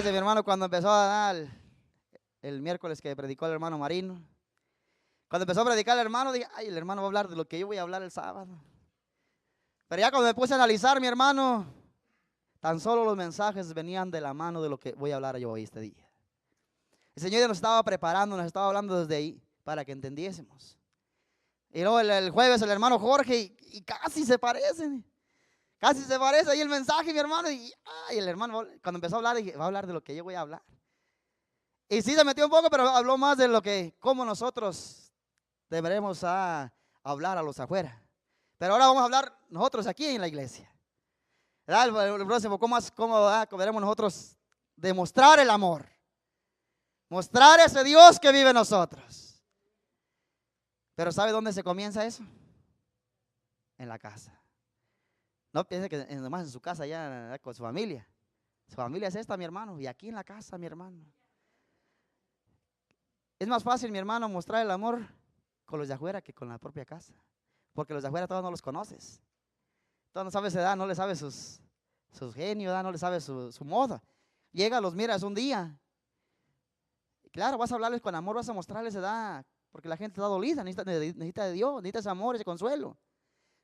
Fíjese, mi hermano, cuando empezó a dar el miércoles que predicó el hermano Marino, cuando empezó a predicar el hermano, dije, ay, el hermano va a hablar de lo que yo voy a hablar el sábado. Pero ya cuando me puse a analizar, mi hermano, tan solo los mensajes venían de la mano de lo que voy a hablar yo hoy este día. El Señor ya nos estaba preparando, nos estaba hablando desde ahí para que entendiésemos. Y luego el jueves el hermano Jorge y casi se parecen. Casi se parece ahí el mensaje, mi hermano. Y ay, el hermano cuando empezó a hablar, dije, va a hablar de lo que yo voy a hablar. Y sí se metió un poco, pero habló más de lo que, cómo nosotros deberemos hablar a los afuera. Pero ahora vamos a hablar nosotros aquí en la iglesia. El próximo, ¿cómo veremos nosotros demostrar el amor? Mostrar ese Dios que vive en nosotros. Pero ¿sabe dónde se comienza eso? En la casa. No piense que nomás en su casa ya con su familia. Su familia es esta, mi hermano. Y aquí en la casa, mi hermano. Es más fácil, mi hermano, mostrar el amor con los de afuera que con la propia casa. Porque los de afuera todos no los conoces. Todos no sabes su edad, no le sabes sus genios, no le sabes su moda. Llega, los miras un día. Y claro, vas a hablarles con amor, vas a mostrarles edad. Porque la gente está dolida, necesita de Dios, necesita ese amor, ese consuelo.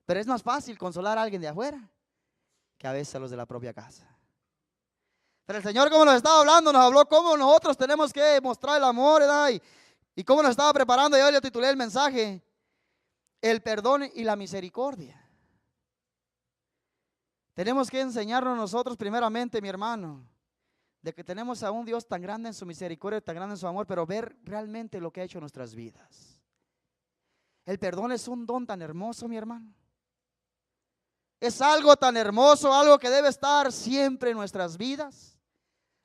Pero es más fácil consolar a alguien de afuera que a veces a los de la propia casa. Pero el Señor, como nos estaba hablando, nos habló cómo nosotros tenemos que mostrar el amor, ¿verdad? Y cómo nos estaba preparando. Yo le titulé el mensaje, el perdón y la misericordia. Tenemos que enseñarnos nosotros primeramente, mi hermano, de que tenemos a un Dios tan grande en su misericordia, tan grande en su amor, pero ver realmente lo que ha hecho en nuestras vidas. El perdón es un don tan hermoso, mi hermano. Es algo tan hermoso, algo que debe estar siempre en nuestras vidas,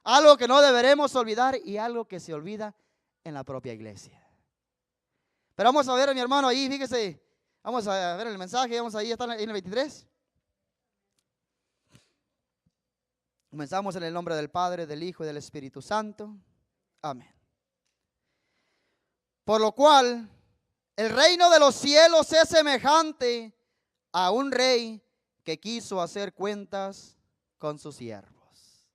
algo que no deberemos olvidar y algo que se olvida en la propia iglesia. Pero vamos a ver, mi hermano, ahí, fíjese, vamos a ver el mensaje, vamos ahí, está en el 23. Comenzamos en el nombre del Padre, del Hijo y del Espíritu Santo. Amén. Por lo cual, el reino de los cielos es semejante a un rey que quiso hacer cuentas con sus siervos.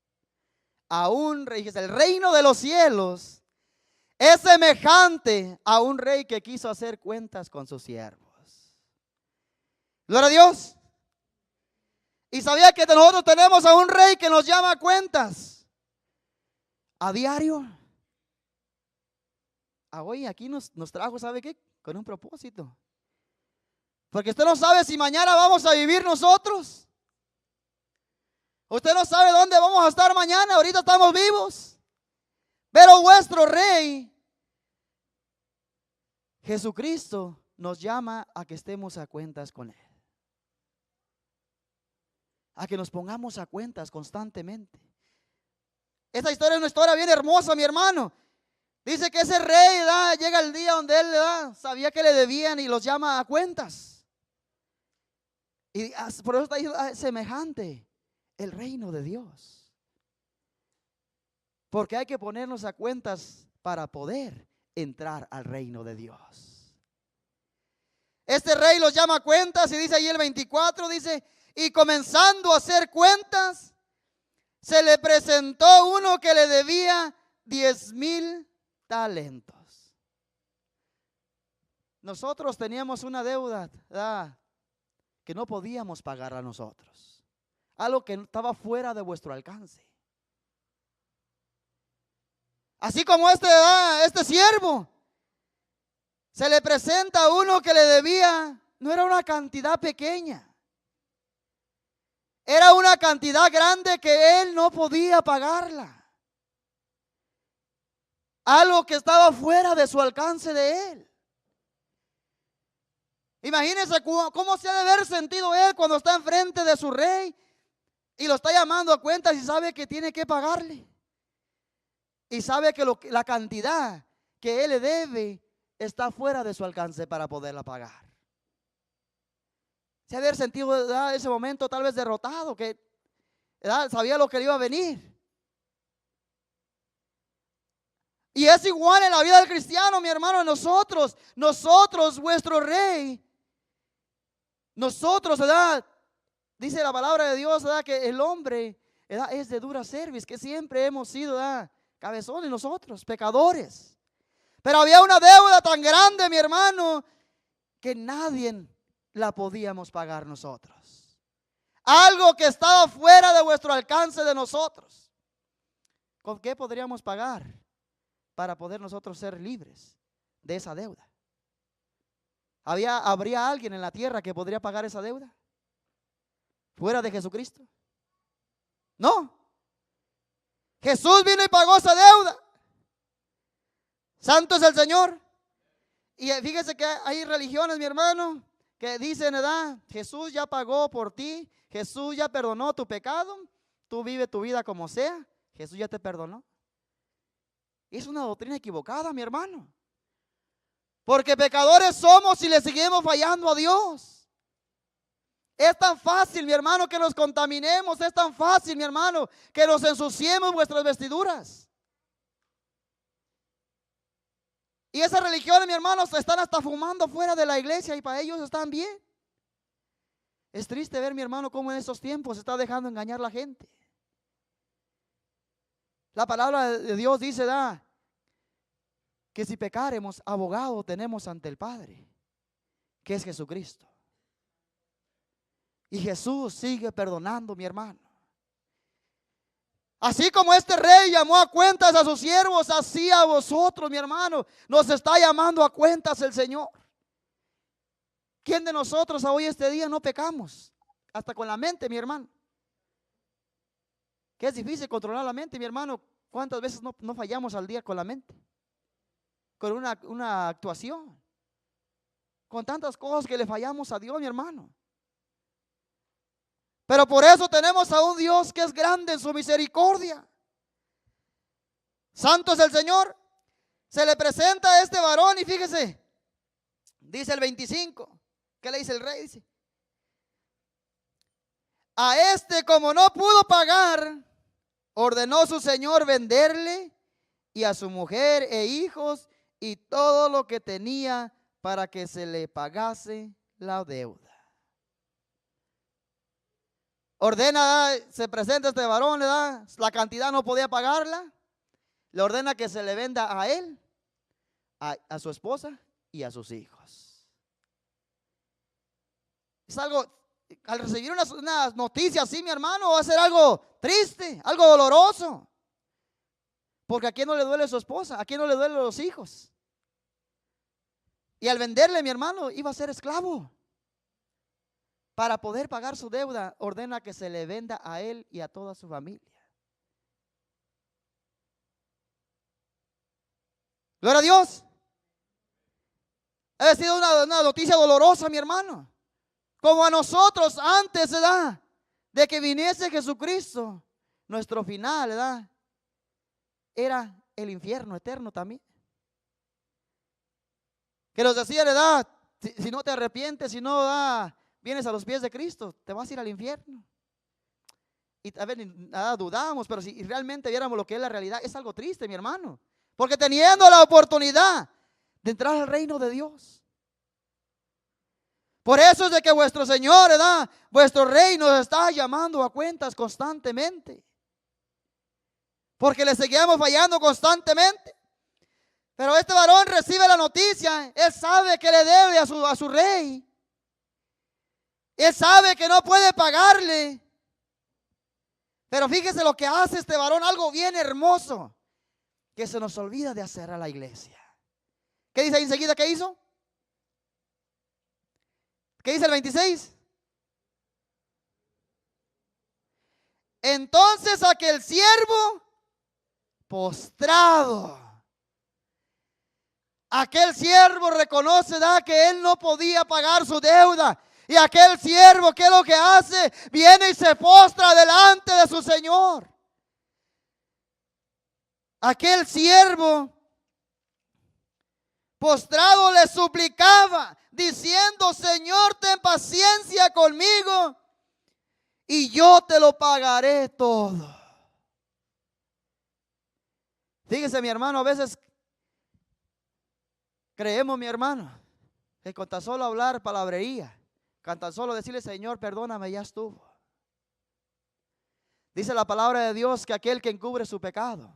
A un rey, el reino de los cielos es semejante a un rey que quiso hacer cuentas con sus siervos. Gloria a Dios. Y sabía que nosotros tenemos a un rey que nos llama a cuentas a diario. Hoy aquí nos trajo, ¿sabe qué? Con un propósito. Porque usted no sabe si mañana vamos a vivir nosotros. Usted no sabe dónde vamos a estar mañana. Ahorita estamos vivos. Pero vuestro rey, Jesucristo, nos llama a que estemos a cuentas con Él. A que nos pongamos a cuentas constantemente. Esta historia es una historia bien hermosa, mi hermano. Dice que ese rey llega el día donde él sabía que le debían y los llama a cuentas. Y por eso está ahí semejante el reino de Dios. Porque hay que ponernos a cuentas para poder entrar al reino de Dios. Este rey los llama a cuentas y dice ahí el 24, dice, y comenzando a hacer cuentas, se le presentó uno que le debía 10,000 talentos. Nosotros teníamos una deuda que no podíamos pagar a nosotros. Algo que estaba fuera de vuestro alcance. Así como este siervo, se le presenta a uno que le debía, no era una cantidad pequeña. Era una cantidad grande que él no podía pagarla. Algo que estaba fuera de su alcance de él. Imagínense cómo se ha de haber sentido él cuando está enfrente de su rey y lo está llamando a cuentas y sabe que tiene que pagarle. Y sabe que la cantidad que él le debe está fuera de su alcance para poderla pagar. Se ha de haber sentido ese momento tal vez derrotado, que sabía lo que le iba a venir. Y es igual en la vida del cristiano, mi hermano. Nosotros, vuestro rey, nosotros, ¿verdad? Dice la palabra de Dios, ¿verdad? Que el hombre es de dura cerviz, que siempre hemos sido cabezones nosotros, pecadores. Pero había una deuda tan grande, mi hermano, que nadie la podíamos pagar nosotros. Algo que estaba fuera de vuestro alcance de nosotros. ¿Con qué podríamos pagar para poder nosotros ser libres de esa deuda? ¿Habría alguien en la tierra que podría pagar esa deuda fuera de Jesucristo? No. Jesús vino y pagó esa deuda. Santo es el Señor. Y fíjese que hay religiones, mi hermano, que dicen, ¿verdad? Jesús ya pagó por ti, Jesús ya perdonó tu pecado, tú vive tu vida como sea, Jesús ya te perdonó. Es una doctrina equivocada, mi hermano. Porque pecadores somos y le seguimos fallando a Dios. Es tan fácil, mi hermano, que nos contaminemos. Es tan fácil, mi hermano, que nos ensuciemos vuestras vestiduras. Y esas religiones, mi hermano, están hasta fumando fuera de la iglesia y para ellos están bien. Es triste ver, mi hermano, cómo en estos tiempos se está dejando engañar la gente. La palabra de Dios dice, que si pecaremos, abogado tenemos ante el Padre, que es Jesucristo. Y Jesús sigue perdonando, mi hermano. Así como este rey llamó a cuentas a sus siervos, así a vosotros, mi hermano, nos está llamando a cuentas el Señor. ¿Quién de nosotros hoy este día no pecamos? Hasta con la mente, mi hermano. Que es difícil controlar la mente, mi hermano. ¿Cuántas veces no fallamos al día con la mente? Con una actuación. Con tantas cosas que le fallamos a Dios, mi hermano. Pero por eso tenemos a un Dios que es grande en su misericordia. Santo es el Señor. Se le presenta a este varón y fíjese, dice el 25. ¿Qué le dice el rey? Dice, a este, como no pudo pagar, ordenó su señor venderle y a su mujer e hijos y todo lo que tenía para que se le pagase la deuda. Ordena, se presenta este varón, ¿verdad? La cantidad no podía pagarla. Le ordena que se le venda a él, a su esposa y a sus hijos. Es algo, al recibir una noticia así, mi hermano, va a ser algo triste, algo doloroso. Porque a quién no le duele su esposa, a quién no le duelen los hijos. Y al venderle, mi hermano, iba a ser esclavo. Para poder pagar su deuda, ordena que se le venda a él y a toda su familia. Gloria a Dios. Ha sido una noticia dolorosa, mi hermano. Como a nosotros antes, ¿verdad?, de que viniese Jesucristo, nuestro final, ¿verdad?, era el infierno eterno también. Que nos decía, ¿verdad?, si no te arrepientes, si no vienes a los pies de Cristo, te vas a ir al infierno. Y a ver, nada dudamos, pero si realmente viéramos lo que es la realidad, es algo triste, mi hermano. Porque teniendo la oportunidad de entrar al reino de Dios. Por eso es de que vuestro Señor, ¿verdad?, vuestro Rey nos está llamando a cuentas constantemente. Porque le seguimos fallando constantemente. Pero este varón recibe la noticia. Él sabe que le debe a su rey. Él sabe que no puede pagarle. Pero fíjese lo que hace este varón, algo bien hermoso, que se nos olvida de hacer a la iglesia. ¿Qué dice ahí enseguida? ¿Qué hizo? ¿Qué dice el 26? Entonces aquel siervo postrado, aquel siervo reconoce que él no podía pagar su deuda. Y aquel siervo, ¿qué es lo que hace? Viene y se postra delante de su Señor. Aquel siervo postrado le suplicaba, diciendo: Señor, ten paciencia conmigo y yo te lo pagaré todo. Fíjese, mi hermano, a veces creemos, mi hermano, que con tan solo hablar palabrería, con tan solo decirle: Señor, perdóname, ya estuvo. Dice la palabra de Dios que aquel que encubre su pecado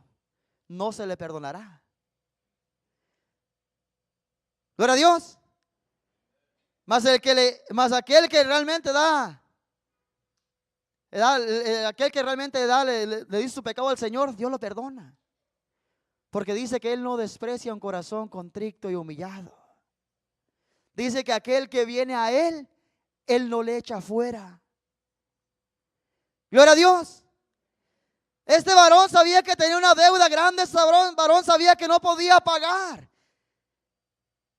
no se le perdonará. Gloria a Dios. Mas aquel que realmente aquel que realmente le dice su pecado al Señor, Dios lo perdona. Porque dice que Él no desprecia un corazón contrito y humillado. Dice que aquel que viene a Él, Él no le echa fuera. Gloria a Dios. Este varón sabía que tenía una deuda grande. Este varón sabía que no podía pagar.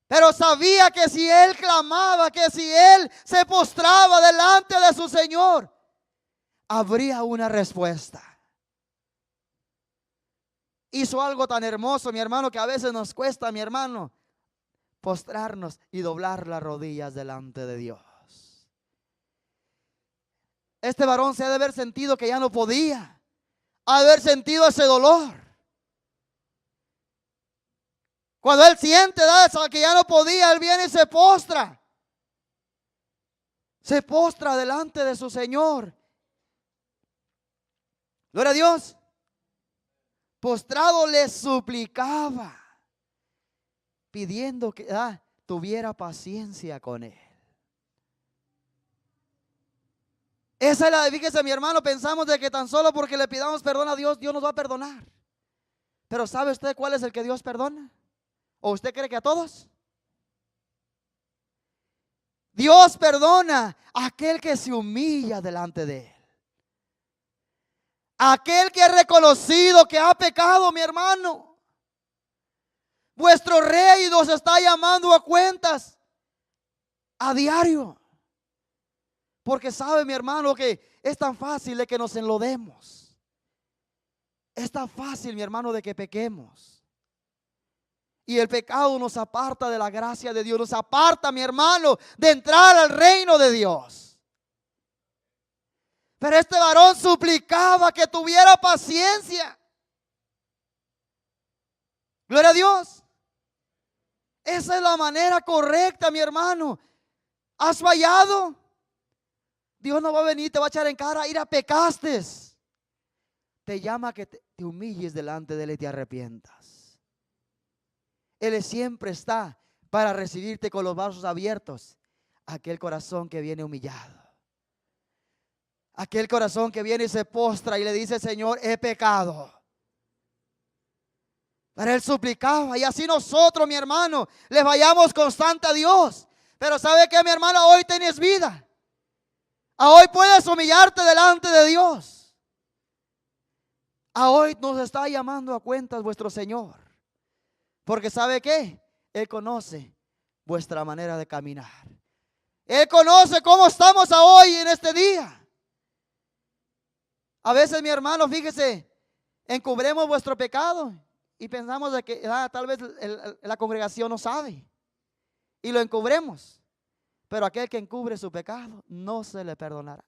Pero sabía que si él clamaba, que si él se postraba delante de su Señor, habría una respuesta. Hizo algo tan hermoso, mi hermano, que a veces nos cuesta, mi hermano, postrarnos y doblar las rodillas delante de Dios. Este varón se ha de haber sentido que ya no podía, haber sentido ese dolor. Cuando él siente que ya no podía, él viene y se postra. Se postra delante de su Señor. Gloria a Dios. Postrado le suplicaba, pidiendo que tuviera paciencia con él. Esa es fíjese, mi hermano, pensamos de que tan solo porque le pidamos perdón a Dios, Dios nos va a perdonar. Pero ¿sabe usted cuál es el que Dios perdona? ¿O usted cree que a todos? Dios perdona a aquel que se humilla delante de Él. Aquel que ha reconocido que ha pecado, mi hermano. Vuestro Rey nos está llamando a cuentas a diario. Porque sabe, mi hermano, que es tan fácil de que nos enlodemos. Es tan fácil, mi hermano, de que pequemos. Y el pecado nos aparta de la gracia de Dios. Nos aparta, mi hermano, de entrar al reino de Dios. Pero este varón suplicaba que tuviera paciencia. Gloria a Dios. Esa es la manera correcta, mi hermano. ¿Has fallado? Dios no va a venir, te va a echar en cara, ir a pecaste. Te llama a que te humilles delante de Él y te arrepientas. Él siempre está para recibirte con los brazos abiertos. Aquel corazón que viene humillado. Aquel corazón que viene y se postra y le dice: Señor, he pecado. Pero él suplicaba, y así nosotros, mi hermano, le vayamos constante a Dios. Pero ¿sabe qué, mi hermano? Hoy tienes vida. Hoy puedes humillarte delante de Dios. Hoy nos está llamando a cuentas vuestro Señor. Porque ¿sabe qué? Él conoce vuestra manera de caminar. Él conoce cómo estamos hoy en este día. A veces, mi hermano, fíjese, encubremos vuestro pecado y pensamos de que tal vez la congregación no sabe y lo encubremos. Pero aquel que encubre su pecado no se le perdonará.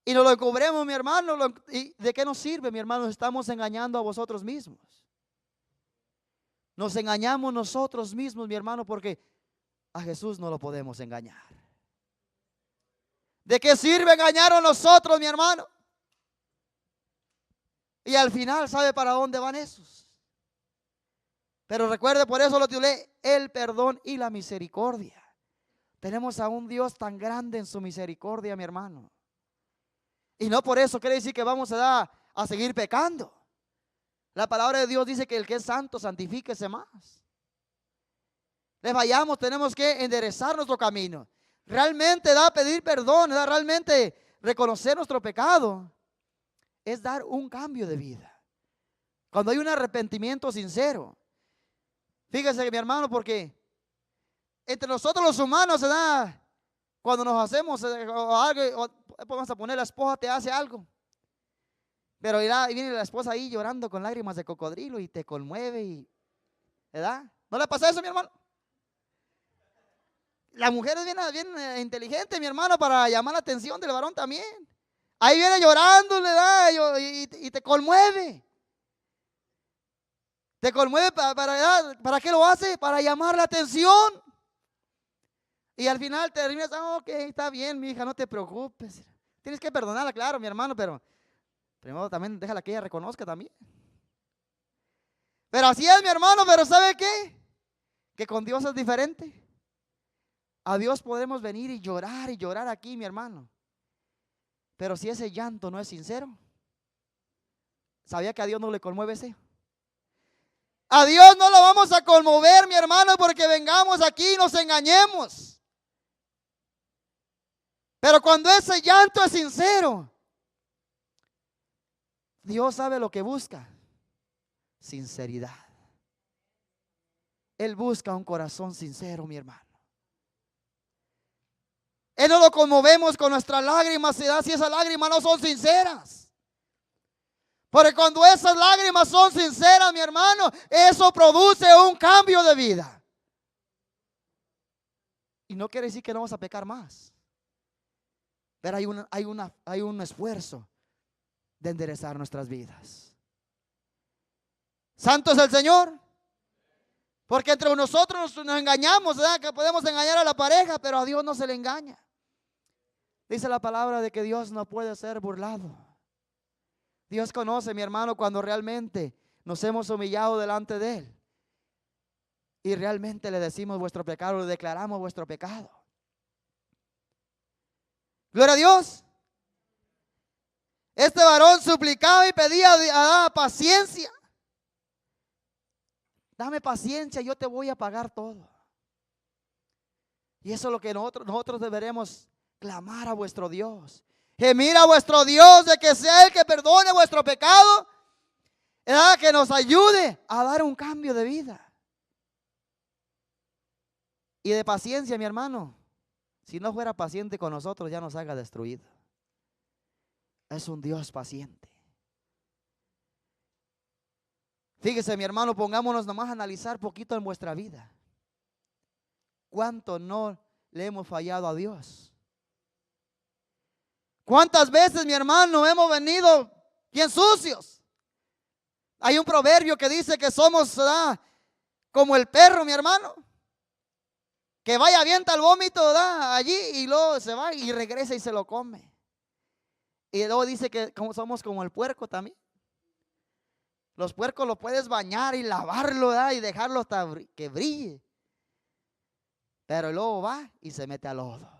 Y nos lo encubremos, mi hermano. ¿Y de qué nos sirve, mi hermano? Estamos engañando a vosotros mismos. Nos engañamos nosotros mismos, mi hermano, porque a Jesús no lo podemos engañar. ¿De qué sirve engañar a nosotros, mi hermano? Y al final, ¿sabe para dónde van esos? Pero recuerde, por eso lo titulé el perdón y la misericordia. Tenemos a un Dios tan grande en su misericordia, mi hermano. Y no por eso quiere decir que vamos a seguir pecando. La palabra de Dios dice que el que es santo, santifíquese más. Les vayamos, tenemos que enderezar nuestro camino. Realmente pedir perdón, realmente reconocer nuestro pecado, es dar un cambio de vida. Cuando hay un arrepentimiento sincero. Fíjese, mi hermano, porque entre nosotros los humanos cuando nos hacemos algo, vamos a poner, la esposa te hace algo, pero viene la esposa ahí llorando con lágrimas de cocodrilo y te conmueve, ¿verdad? ¿No le pasa eso, mi hermano? La mujer es bien inteligente, mi hermano, para llamar la atención del varón también. Ahí viene llorando, y te conmueve. Te conmueve ¿para qué lo hace? Para llamar la atención. Y al final terminas: ok, está bien, mi hija, no te preocupes. Tienes que perdonarla, claro, mi hermano, pero primero también déjala que ella reconozca también. Pero así es, mi hermano, pero ¿sabe qué? Que con Dios es diferente. A Dios podemos venir y llorar aquí, mi hermano. Pero si ese llanto no es sincero, ¿sabía que a Dios no le conmueve ese? A Dios no lo vamos a conmover, mi hermano, porque vengamos aquí y nos engañemos. Pero cuando ese llanto es sincero, Dios sabe lo que busca: sinceridad. Él busca un corazón sincero, mi hermano. Él no lo conmovemos con nuestras lágrimas, si esas lágrimas no son sinceras. Porque cuando esas lágrimas son sinceras, mi hermano, eso produce un cambio de vida. Y no quiere decir que no vamos a pecar más. Pero hay un esfuerzo de enderezar nuestras vidas. Santo es el Señor. Porque entre nosotros nos engañamos, ¿verdad? Que podemos engañar a la pareja, pero a Dios no se le engaña. Dice la palabra de que Dios no puede ser burlado. Dios conoce, mi hermano, cuando realmente nos hemos humillado delante de Él y realmente le decimos vuestro pecado, le declaramos vuestro pecado. Gloria a Dios. Este varón suplicaba y pedía paciencia. Dame paciencia, yo te voy a pagar todo. Y eso es lo que nosotros deberemos clamar a vuestro Dios. Gemir a vuestro Dios de que sea Él que perdone vuestro pecado, que nos ayude a dar un cambio de vida. Y de paciencia, mi hermano. Si no fuera paciente con nosotros, ya nos haga destruido. Es un Dios paciente. Fíjese, mi hermano, pongámonos nomás a analizar poquito en vuestra vida. ¿Cuánto no le hemos fallado a Dios? ¿Cuántas veces, mi hermano, hemos venido bien sucios? Hay un proverbio que dice que somos como el perro, mi hermano, que vaya, avienta el vómito allí y luego se va y regresa y se lo come. Y luego dice que somos como el puerco también. Los puercos los puedes bañar y lavarlo y dejarlo hasta que brille, pero luego va y se mete al lodo.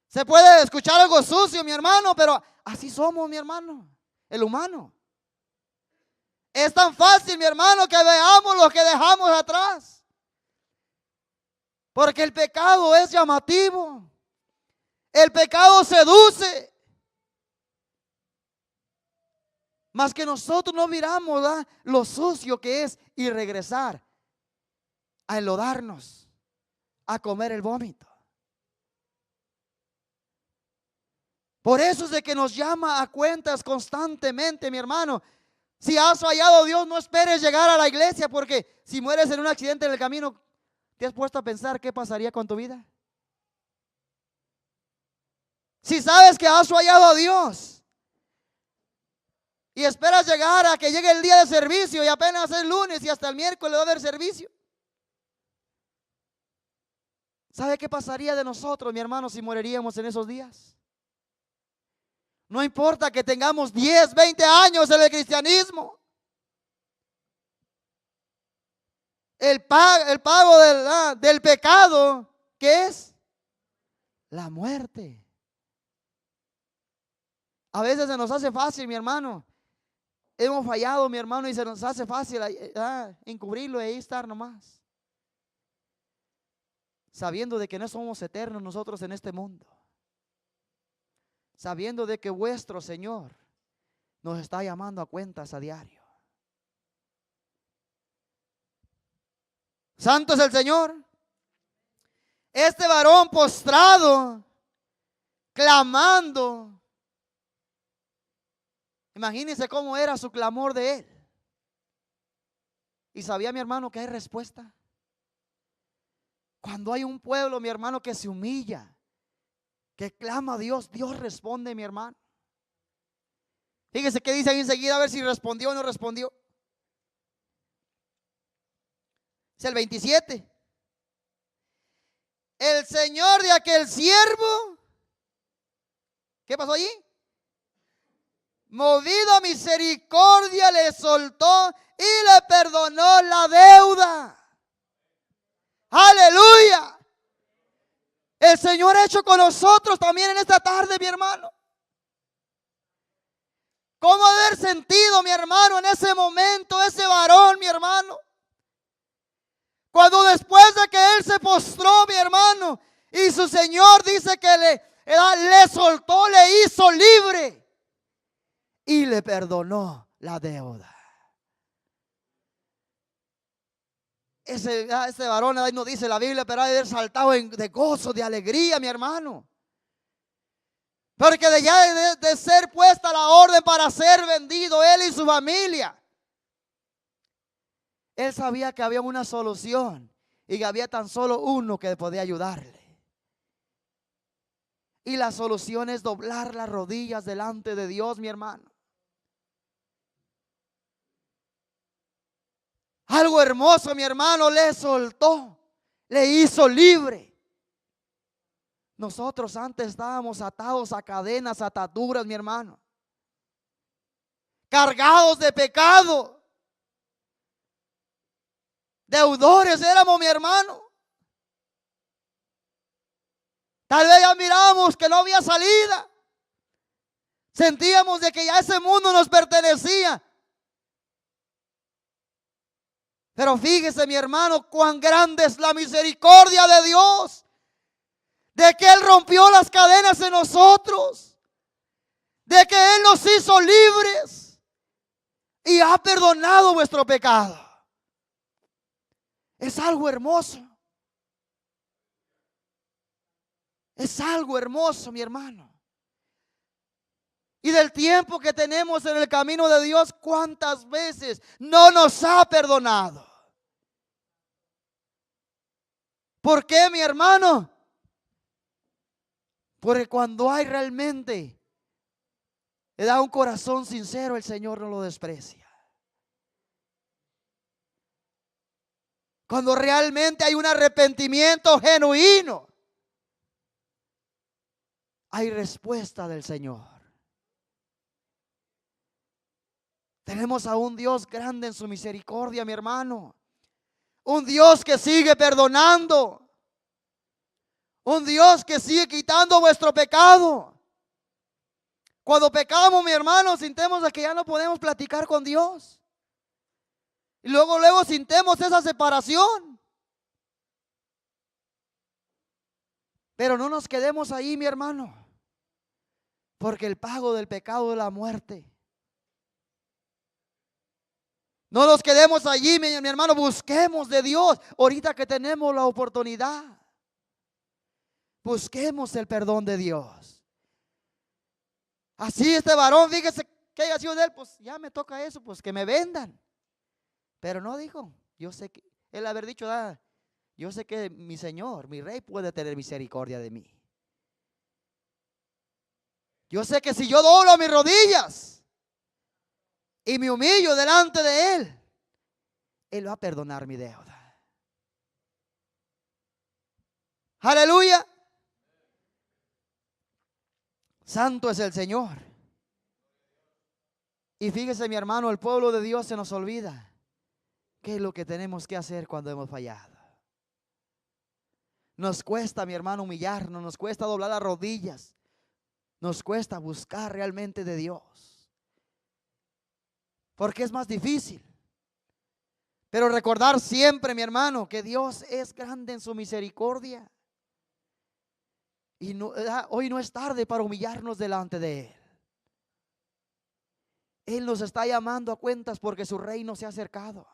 Se puede escuchar algo sucio, mi hermano, pero así somos, mi hermano, el humano. Es tan fácil, mi hermano, que veamos lo que dejamos atrás. Porque el pecado es llamativo. El pecado seduce. Más que nosotros no miramos lo sucio que es y regresar a enlodarnos, a comer el vómito. Por eso es de que nos llama a cuentas constantemente, mi hermano. Si has fallado a Dios, no esperes llegar a la iglesia, porque si mueres en un accidente en el camino, ¿te has puesto a pensar qué pasaría con tu vida? Si sabes que has fallado a Dios y esperas llegar a que llegue el día de servicio y apenas es lunes y hasta el miércoles va a haber servicio, ¿sabe qué pasaría de nosotros, mi hermano, si moriríamos en esos días? No importa que tengamos 10, 20 años en el cristianismo. El pago del pecado, ¿qué es? La muerte. A veces se nos hace fácil, mi hermano. Hemos fallado, mi hermano, y se nos hace fácil encubrirlo y ahí estar nomás. Sabiendo de que no somos eternos nosotros en este mundo. Sabiendo de que vuestro Señor nos está llamando a cuentas a diario. Santo es el Señor. Este varón postrado, clamando. Imagínense cómo era su clamor de él. Y sabía, mi hermano, que hay respuesta. Cuando hay un pueblo, mi hermano, que se humilla, que clama a Dios, Dios responde, mi hermano. Fíjese qué dice ahí enseguida, a ver si respondió o no respondió. Es el 27. El señor de aquel siervo, ¿qué pasó allí? Movido a misericordia, le soltó y le perdonó la deuda. Aleluya. El Señor ha hecho con nosotros también en esta tarde, mi hermano. ¿Cómo haber sentido, mi hermano, en ese momento, ese varón, mi hermano? Cuando después de que él se postró, mi hermano, y su Señor dice que le soltó, le hizo libre y le perdonó la deuda. Ese varón ahí no dice la Biblia, pero ha de haber saltado de gozo, de alegría, mi hermano. Porque de ser puesta la orden para ser vendido él y su familia, él sabía que había una solución y que había tan solo uno que podía ayudarle. Y la solución es doblar las rodillas delante de Dios, mi hermano. Algo hermoso, mi hermano, le soltó, le hizo libre. Nosotros antes estábamos atados a cadenas, ataduras, mi hermano, cargados de pecado. Deudores éramos, mi hermano. Tal vez ya mirábamos que no había salida. Sentíamos de que ya ese mundo nos pertenecía. Pero fíjese, mi hermano, cuán grande es la misericordia de Dios, de que Él rompió las cadenas en nosotros, de que Él nos hizo libres y ha perdonado vuestro pecado. Es algo hermoso. Es algo hermoso, mi hermano. Y del tiempo que tenemos en el camino de Dios, ¿cuántas veces no nos ha perdonado? ¿Por qué, mi hermano? Porque cuando hay realmente, le da un corazón sincero, el Señor no lo desprecia. Cuando realmente hay un arrepentimiento genuino, hay respuesta del Señor. Tenemos a un Dios grande en su misericordia, mi hermano. Un Dios que sigue perdonando. Un Dios que sigue quitando vuestro pecado. Cuando pecamos, mi hermano, sintemos de que ya no podemos platicar con Dios. Y luego sintemos esa separación. Pero no nos quedemos ahí, mi hermano. Porque el pago del pecado es la muerte. No nos quedemos allí, mi hermano, busquemos de Dios. Ahorita que tenemos la oportunidad, busquemos el perdón de Dios. Así este varón, fíjese que haya sido de él, pues ya me toca eso, pues que me vendan. Pero no dijo, yo sé que, él haber dicho, yo sé que mi Señor, mi Rey puede tener misericordia de mí. Yo sé que si yo doblo mis rodillas y me humillo delante de Él va a perdonar mi deuda. Aleluya. Santo es el Señor. Y fíjese, mi hermano, el pueblo de Dios se nos olvida qué es lo que tenemos que hacer cuando hemos fallado. Nos cuesta, mi hermano, humillarnos, nos cuesta doblar las rodillas, nos cuesta buscar realmente de Dios, porque es más difícil. Pero recordar siempre, mi hermano, que Dios es grande en su misericordia. Y hoy no es tarde para humillarnos delante de Él. Él nos está llamando a cuentas porque su reino se ha acercado.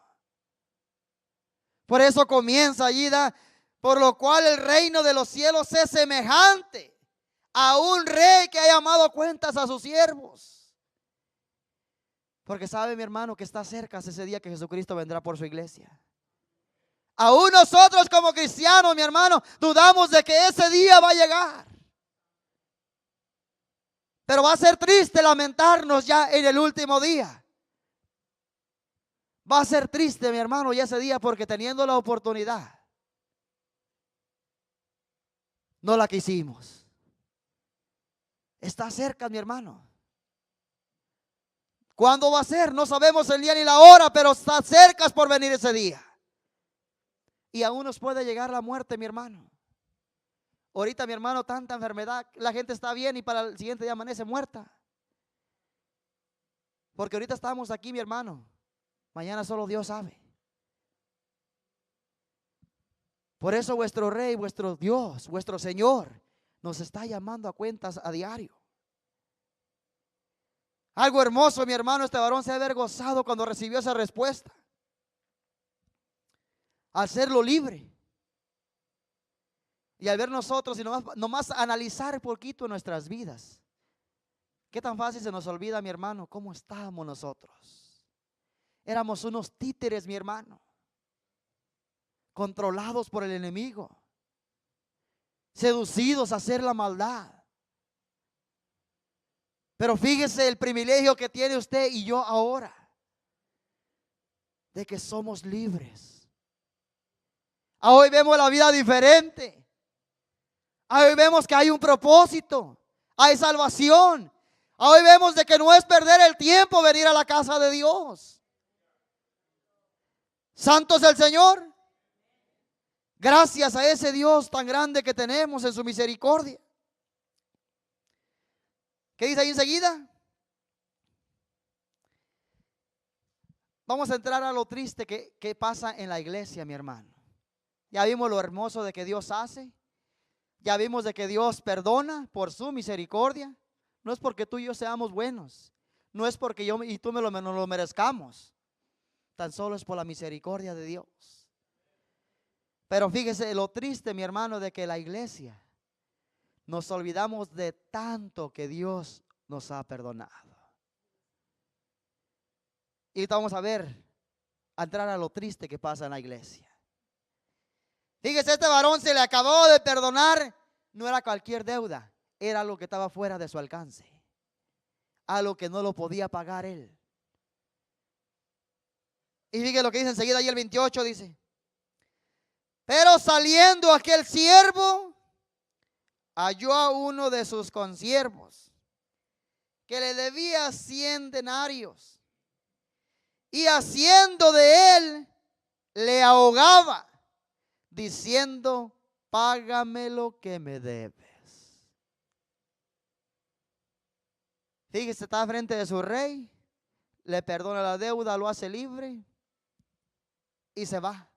Por eso comienza allí, por lo cual el reino de los cielos es semejante a un rey que ha llamado a cuentas a sus siervos. Porque sabe, mi hermano, que está cerca ese día que Jesucristo vendrá por su iglesia. Aún nosotros como cristianos, mi hermano, dudamos de que ese día va a llegar. Pero va a ser triste lamentarnos ya en el último día. Va a ser triste, mi hermano, ya ese día, porque teniendo la oportunidad, no la quisimos. Está cerca, mi hermano. ¿Cuándo va a ser? No sabemos el día ni la hora, pero está cerca por venir ese día. Y aún nos puede llegar la muerte, mi hermano. Ahorita, mi hermano, tanta enfermedad, la gente está bien y para el siguiente día amanece muerta. Porque ahorita estamos aquí, mi hermano. Mañana solo Dios sabe. Por eso vuestro Rey, vuestro Dios, vuestro Señor nos está llamando a cuentas a diario. Algo hermoso, mi hermano, este varón se ha gozado cuando recibió esa respuesta. Al serlo libre. Y al ver nosotros y nomás analizar un poquito nuestras vidas. Qué tan fácil se nos olvida, mi hermano, cómo estábamos nosotros. Éramos unos títeres, mi hermano, controlados por el enemigo, seducidos a hacer la maldad. Pero fíjese el privilegio que tiene usted y yo ahora, de que somos libres. Hoy vemos la vida diferente. Hoy vemos que hay un propósito, hay salvación. Hoy vemos de que no es perder el tiempo venir a la casa de Dios. Santo es el Señor. Gracias a ese Dios tan grande que tenemos en su misericordia. ¿Qué dice ahí enseguida? Vamos a entrar a lo triste que pasa en la iglesia, mi hermano. Ya vimos lo hermoso de que Dios hace. Ya vimos de que Dios perdona por su misericordia. No es porque tú y yo seamos buenos. No es porque yo y tú nos lo merezcamos. Tan solo es por la misericordia de Dios. Pero fíjese lo triste, mi hermano, de que la iglesia nos olvidamos de tanto que Dios nos ha perdonado. Y vamos a entrar a lo triste que pasa en la iglesia. Fíjese, este varón se le acabó de perdonar. No era cualquier deuda, era lo que estaba fuera de su alcance, a lo que no lo podía pagar él. Y fíjese lo que dice enseguida ahí el 28, dice: pero saliendo aquel siervo, halló a uno de sus consiervos que le debía 100 denarios, y haciendo de él, le ahogaba, diciendo: págame lo que me debes. Fíjese, está frente de su rey, le perdona la deuda, lo hace libre y se va.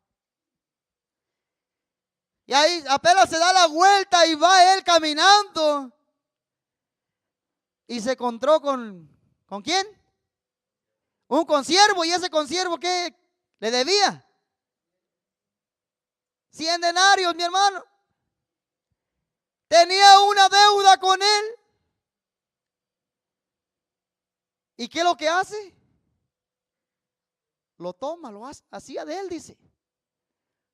Y ahí apenas se da la vuelta y va él caminando. Y se encontró ¿con quién? Un consiervo. ¿Y ese consiervo qué le debía? 100 denarios, mi hermano. Tenía una deuda con él. ¿Y qué es lo que hace? Lo toma, lo hace, hacía de él, dice.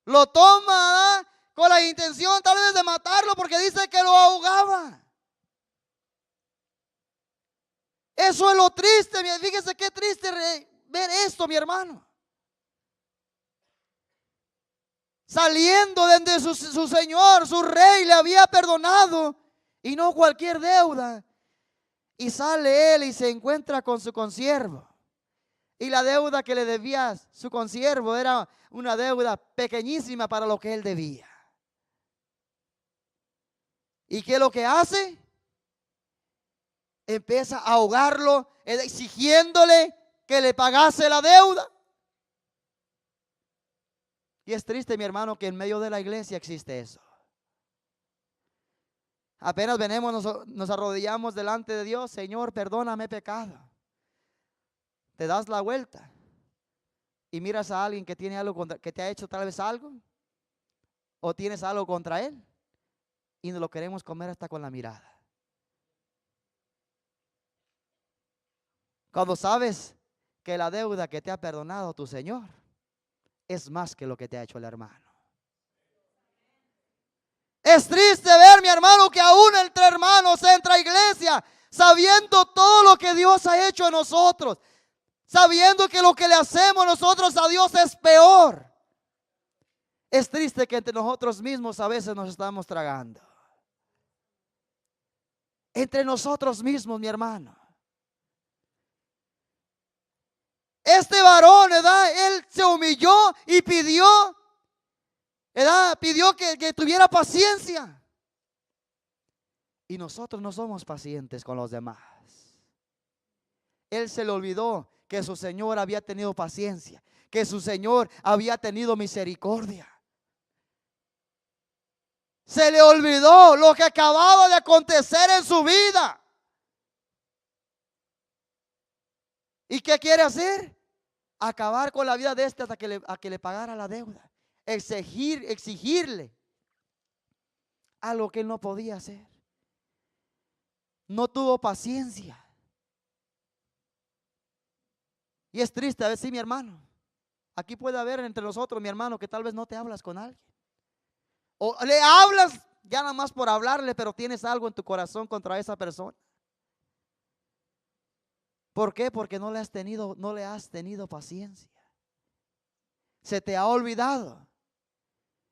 Lo toma con la intención tal vez de matarlo, porque dice que lo ahogaba. Eso es lo triste. Fíjese qué triste ver esto, mi hermano. Saliendo desde su Señor, su Rey, le había perdonado, y no cualquier deuda. Y sale él y se encuentra con su consiervo. Y la deuda que le debía su consiervo era una deuda pequeñísima para lo que él debía. ¿Y qué es lo que hace? Empieza a ahogarlo, exigiéndole que le pagase la deuda. Y es triste, mi hermano, que en medio de la iglesia existe eso. Apenas venimos, nos arrodillamos delante de Dios: Señor, perdóname pecado. Te das la vuelta y miras a alguien que tiene algo que te ha hecho tal vez algo, o tienes algo contra él, y nos lo queremos comer hasta con la mirada. Cuando sabes que la deuda que te ha perdonado tu Señor es más que lo que te ha hecho el hermano. Es triste ver, mi hermano, que aún entre hermanos entra a iglesia sabiendo todo lo que Dios ha hecho a nosotros, sabiendo que lo que le hacemos nosotros a Dios es peor. Es triste que entre nosotros mismos a veces nos estamos tragando. entre nosotros mismos, mi hermano. Este varón, ¿verdad? Él se humilló y pidió, ¿verdad? Pidió que tuviera paciencia. Y nosotros no somos pacientes con los demás. Él se le olvidó que su Señor había tenido paciencia, que su Señor había tenido misericordia. Se le olvidó lo que acababa de acontecer en su vida. ¿Y qué quiere hacer? Acabar con la vida de este hasta que le pagara la deuda. Exigirle a lo que él no podía hacer. No tuvo paciencia. Y es triste, a ver si mi hermano. Aquí puede haber entre nosotros, mi hermano, que tal vez no te hablas con alguien. O le hablas ya nada más por hablarle, pero tienes algo en tu corazón contra esa persona. ¿Por qué? Porque no le has tenido paciencia. Se te ha olvidado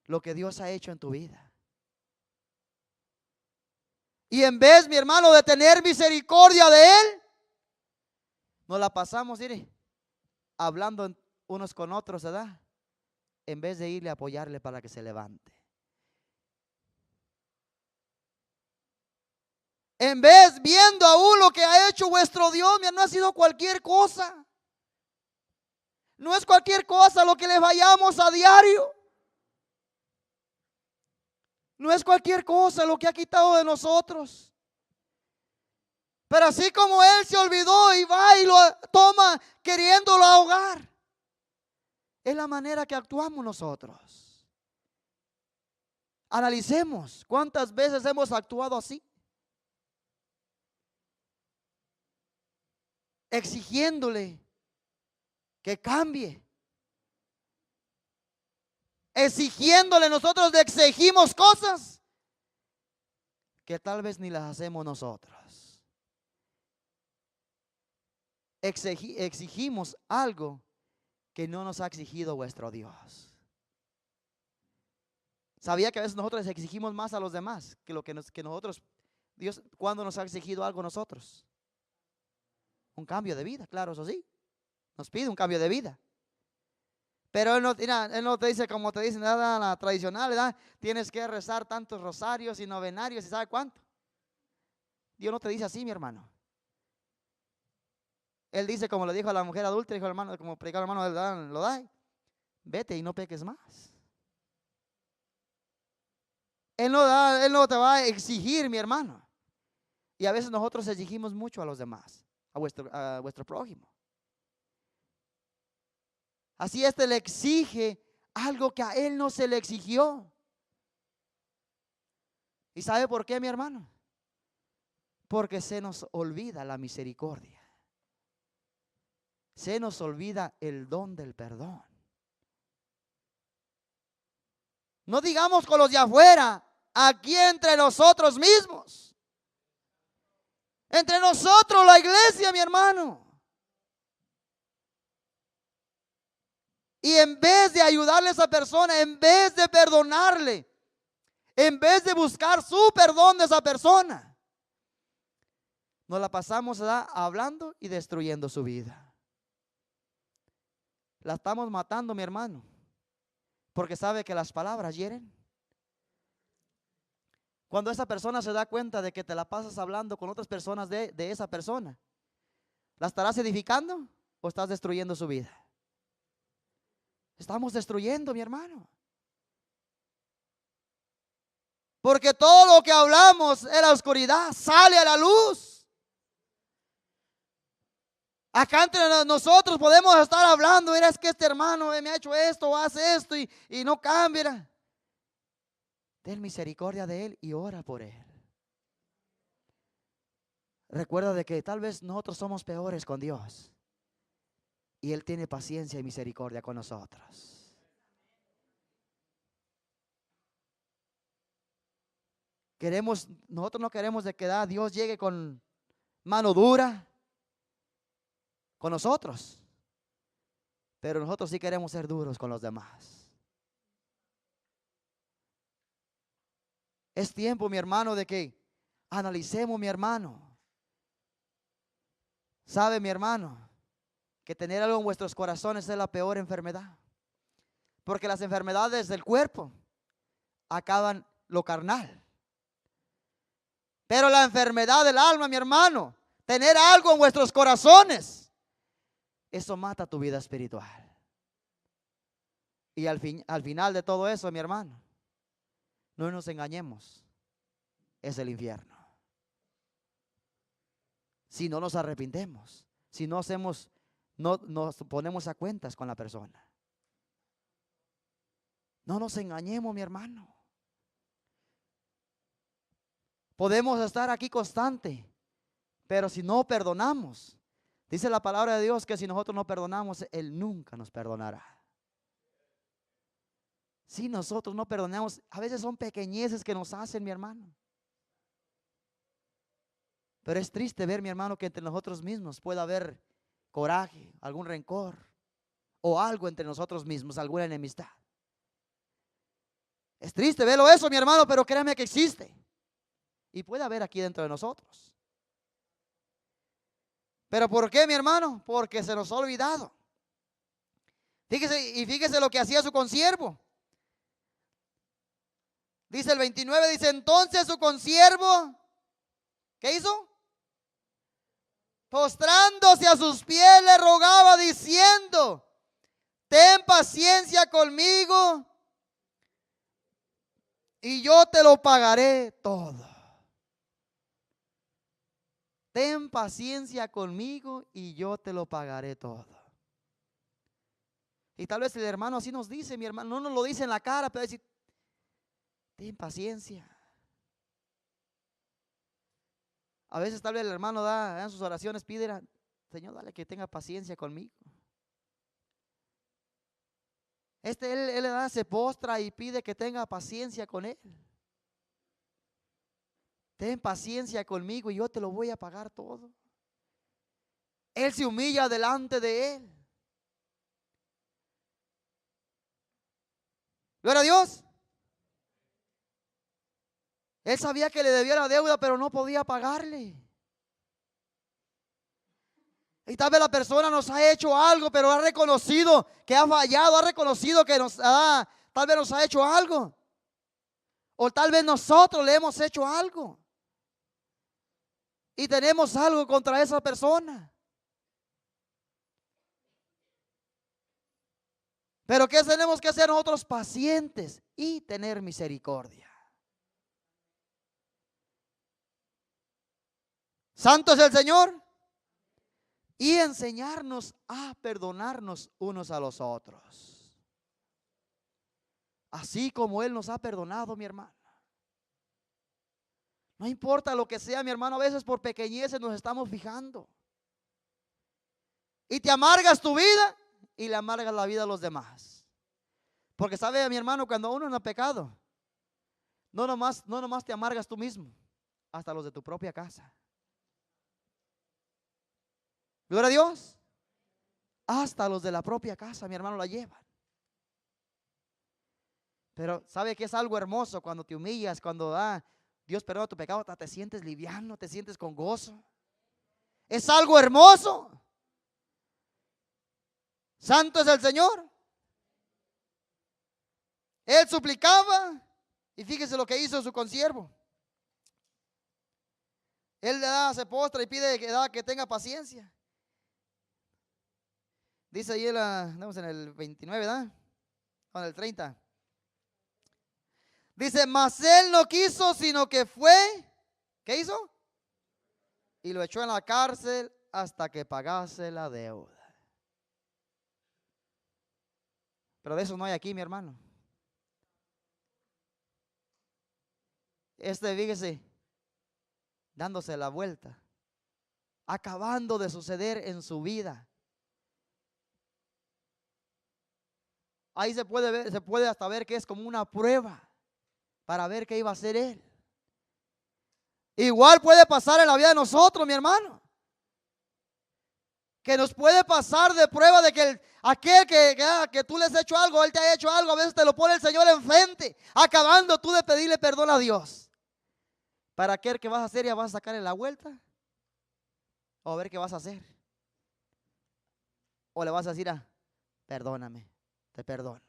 lo que Dios ha hecho en tu vida. Y en vez, mi hermano, de tener misericordia de él, nos la pasamos, mire, hablando unos con otros, ¿verdad? En vez de irle a apoyarle para que se levante. En vez, viendo aún lo que ha hecho vuestro Dios, mira, no ha sido cualquier cosa. No es cualquier cosa lo que le vayamos a diario. No es cualquier cosa lo que ha quitado de nosotros. Pero así como Él se olvidó y va y lo toma queriéndolo ahogar, es la manera que actuamos nosotros. Analicemos cuántas veces hemos actuado así. Exigiéndole que cambie. Exigiéndole, nosotros le exigimos cosas que tal vez ni las hacemos nosotros. Exigimos algo que no nos ha exigido vuestro Dios. ¿Sabía que a veces nosotros les exigimos más a los demás que lo que nosotros, Dios, cuando nos ha exigido algo a nosotros? Un cambio de vida, claro, eso sí. Nos pide un cambio de vida. Pero Él no te dice como te dice nada la tradicional, ¿verdad? Tienes que rezar tantos rosarios y novenarios y ¿sabe cuánto? Dios no te dice así, mi hermano. Él dice como le dijo a la mujer adulta, dijo el hermano, como predicó el hermano, lo da, vete y no peques más. Él no te va a exigir, mi hermano. Y a veces nosotros exigimos mucho a los demás, a vuestro prójimo. Así le exige algo que a él no se le exigió. ¿Y sabe por qué, mi hermano? Porque se nos olvida la misericordia. Se nos olvida el don del perdón. No digamos con los de afuera, aquí entre nosotros mismos. Entre nosotros, la iglesia, mi hermano. Y en vez de ayudarle a esa persona, en vez de perdonarle, en vez de buscar su perdón de esa persona, nos la pasamos hablando y destruyendo su vida. La estamos matando, mi hermano, porque sabe que las palabras hieren. Cuando esa persona se da cuenta de que te la pasas hablando con otras personas de esa persona, ¿la estarás edificando o estás destruyendo su vida? Estamos destruyendo, mi hermano. Porque todo lo que hablamos en la oscuridad sale a la luz. Acá entre nosotros podemos estar hablando, mira, es que este hermano me ha hecho esto, hace esto y no cambia. Ten misericordia de él y ora por él. Recuerda de que tal vez nosotros somos peores con Dios y Él tiene paciencia y misericordia con nosotros. Nosotros no queremos de que Dios llegue con mano dura con nosotros, pero nosotros sí queremos ser duros con los demás. Es tiempo, mi hermano, de que Analicemos, mi hermano. ¿Sabe, mi hermano, que tener algo en vuestros corazones es la peor enfermedad? Porque las enfermedades del cuerpo acaban lo carnal. Pero la enfermedad del alma, mi hermano, tener algo en vuestros corazones, eso mata tu vida espiritual. Y al final de todo eso, mi hermano, no nos engañemos, es el infierno. Si no nos arrepentimos, si no hacemos, no nos ponemos a cuentas con la persona. No nos engañemos, mi hermano. Podemos estar aquí constante, pero si no perdonamos, dice la palabra de Dios que si nosotros no perdonamos, Él nunca nos perdonará. Si nosotros no perdonamos, a veces son pequeñeces que nos hacen, mi hermano. Pero es triste ver, mi hermano, que entre nosotros mismos pueda haber coraje, algún rencor o algo entre nosotros mismos, alguna enemistad. Es triste verlo eso, mi hermano, pero créame que existe. Y puede haber aquí dentro de nosotros. ¿Pero por qué, mi hermano? Porque se nos ha olvidado. Fíjese lo que hacía su consiervo. Dice el 29, dice, entonces su consiervo, ¿qué hizo? Postrándose a sus pies le rogaba diciendo, ten paciencia conmigo y yo te lo pagaré todo. Ten paciencia conmigo y yo te lo pagaré todo. Y tal vez el hermano así nos dice, mi hermano, no nos lo dice en la cara, pero decir, ten paciencia. A veces tal vez el hermano da en sus oraciones, pide, Señor, dale que tenga paciencia conmigo. Él le da, se postra y pide que tenga paciencia con él. Ten paciencia conmigo y yo te lo voy a pagar todo. Él se humilla delante de él. Gloria a Dios. Él sabía que le debía la deuda, pero no podía pagarle. Y tal vez la persona nos ha hecho algo, pero ha reconocido que ha fallado, ha reconocido que tal vez nos ha hecho algo. O tal vez nosotros le hemos hecho algo. Y tenemos algo contra esa persona. Pero ¿qué tenemos que hacer nosotros? Pacientes y tener misericordia. Santo es el Señor. Y enseñarnos a perdonarnos unos a los otros. Así como Él nos ha perdonado, mi hermano. No importa lo que sea, mi hermano, a veces por pequeñeces nos estamos fijando. Y te amargas tu vida y le amargas la vida a los demás. Porque sabe, mi hermano, cuando uno no ha pecado, no nomás te amargas tú mismo, hasta los de tu propia casa. Gloria a Dios. Hasta los de la propia casa, mi hermano, la llevan. Pero ¿sabe que es algo hermoso cuando te humillas, cuando Dios perdona tu pecado, te sientes liviano, te sientes con gozo? Es algo hermoso. Santo es el Señor. Él suplicaba y fíjese lo que hizo su consiervo. Él le da, se postra y pide que tenga paciencia. Dice ahí, estamos en el 29, ¿verdad? O en el 30. Dice, mas él no quiso, sino que fue, ¿qué hizo? Y lo echó en la cárcel hasta que pagase la deuda. Pero de eso no hay aquí, mi hermano. Fíjese, dándose la vuelta, acabando de suceder en su vida. Ahí se puede ver, se puede hasta ver que es como una prueba para ver qué iba a hacer él. Igual puede pasar en la vida de nosotros, mi hermano. Que nos puede pasar de prueba de que aquel que tú le has hecho algo, él te ha hecho algo, a veces te lo pone el Señor enfrente, acabando tú de pedirle perdón a Dios. ¿Para qué vas a hacer? ¿Ya vas a sacarle la vuelta? ¿O a ver qué vas a hacer? ¿O le vas a decir perdóname, te perdono?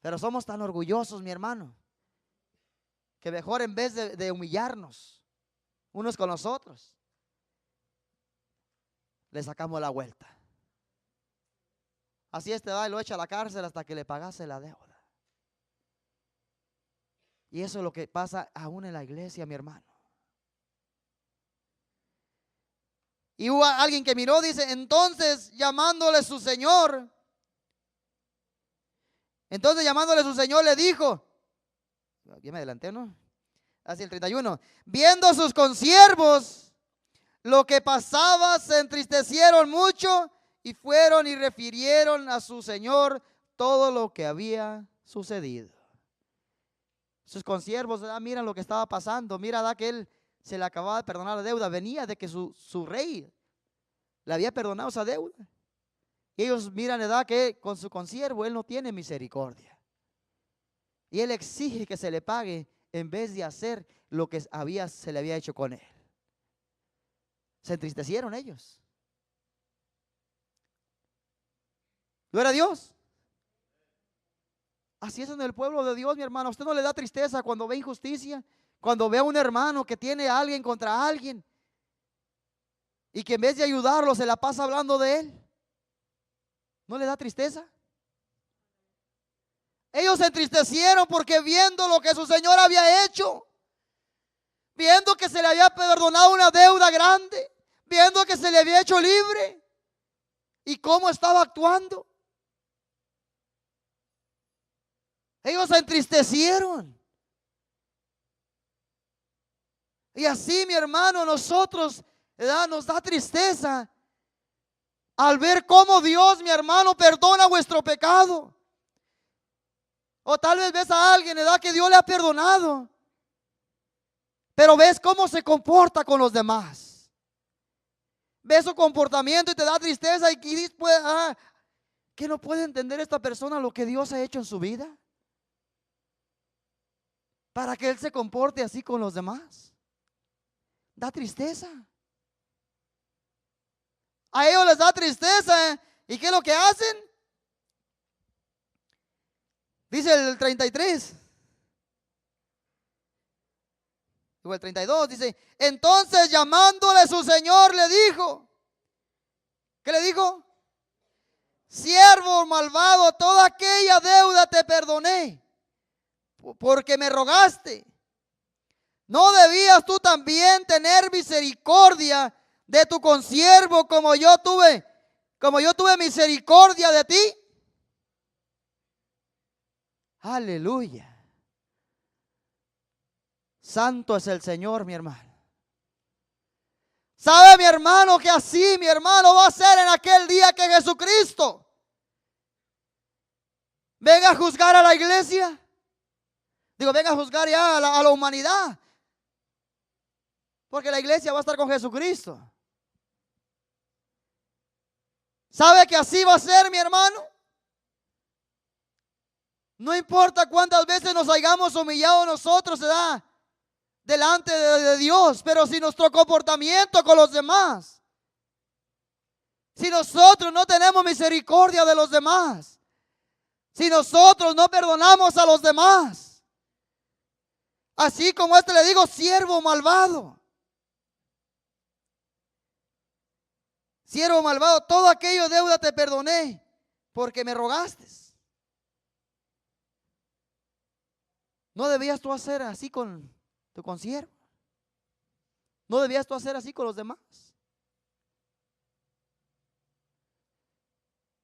Pero somos tan orgullosos, mi hermano, que mejor en vez de humillarnos unos con los otros, le sacamos la vuelta. Así va y lo echa a la cárcel hasta que le pagase la deuda. Y eso es lo que pasa aún en la iglesia, mi hermano. Y hubo alguien que miró, dice, entonces llamándole su señor le dijo, ya me adelanté, ¿no? Así el 31, viendo sus consiervos lo que pasaba, se entristecieron mucho y fueron y refirieron a su señor todo lo que había sucedido. Sus consiervos, miran lo que estaba pasando, mira, que él se le acababa de perdonar la deuda, venía de que su rey le había perdonado esa deuda. Y ellos miran, que con su consiervo él no tiene misericordia. Y él exige que se le pague en vez de hacer lo que se le había hecho con él. Se entristecieron ellos. ¿Gloria a Dios? Así es en el pueblo de Dios, mi hermano. ¿A usted no le da tristeza cuando ve injusticia? Cuando ve a un hermano que tiene a alguien contra alguien y que en vez de ayudarlo se la pasa hablando de él. ¿No le da tristeza? Ellos se entristecieron porque viendo lo que su señor había hecho, viendo que se le había perdonado una deuda grande, viendo que se le había hecho libre y cómo estaba actuando, ellos se entristecieron. Y así, mi hermano, nosotros nos da tristeza al ver cómo Dios, mi hermano, perdona vuestro pecado. O tal vez ves a alguien, que Dios le ha perdonado, pero ves cómo se comporta con los demás. Ves su comportamiento y te da tristeza y dices, ¿qué no puede entender esta persona lo que Dios ha hecho en su vida? Para que él se comporte así con los demás. Da tristeza. A ellos les da tristeza. ¿Y qué es lo que hacen? Dice el 33. O el 32 dice, entonces llamándole su señor le dijo, ¿qué le dijo? Siervo malvado, toda aquella deuda te perdoné, porque me rogaste. ¿No debías tú también tener misericordia de tu consiervo como yo tuve misericordia de ti? Aleluya. Santo es el Señor, mi hermano. ¿Sabe, mi hermano, que así mi hermano va a ser en aquel día que Jesucristo venga a juzgar a la iglesia? Venga a juzgar ya a la humanidad. Porque la iglesia va a estar con Jesucristo. ¿Sabe que así va a ser, mi hermano? No importa cuántas veces nos hayamos humillado nosotros, delante de Dios, pero si nuestro comportamiento con los demás, si nosotros no tenemos misericordia de los demás, si nosotros no perdonamos a los demás, así como le digo, siervo malvado. Siervo malvado, todo aquello deuda te perdoné porque me rogaste. ¿No debías tú hacer así con tu consiervo? ¿No debías tú hacer así con los demás?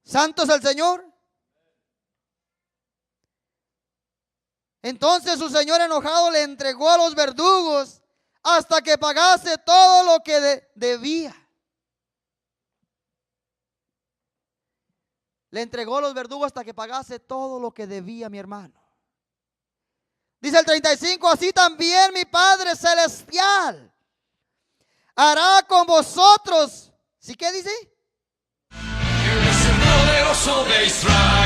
Santo es el Señor. Entonces su señor enojado le entregó a los verdugos hasta que pagase todo lo que debía. Le entregó a los verdugos hasta que pagase todo lo que debía, mi hermano. Dice el 35, así también mi Padre Celestial hará con vosotros. ¿Sí qué dice? Eres el poderoso de Israel.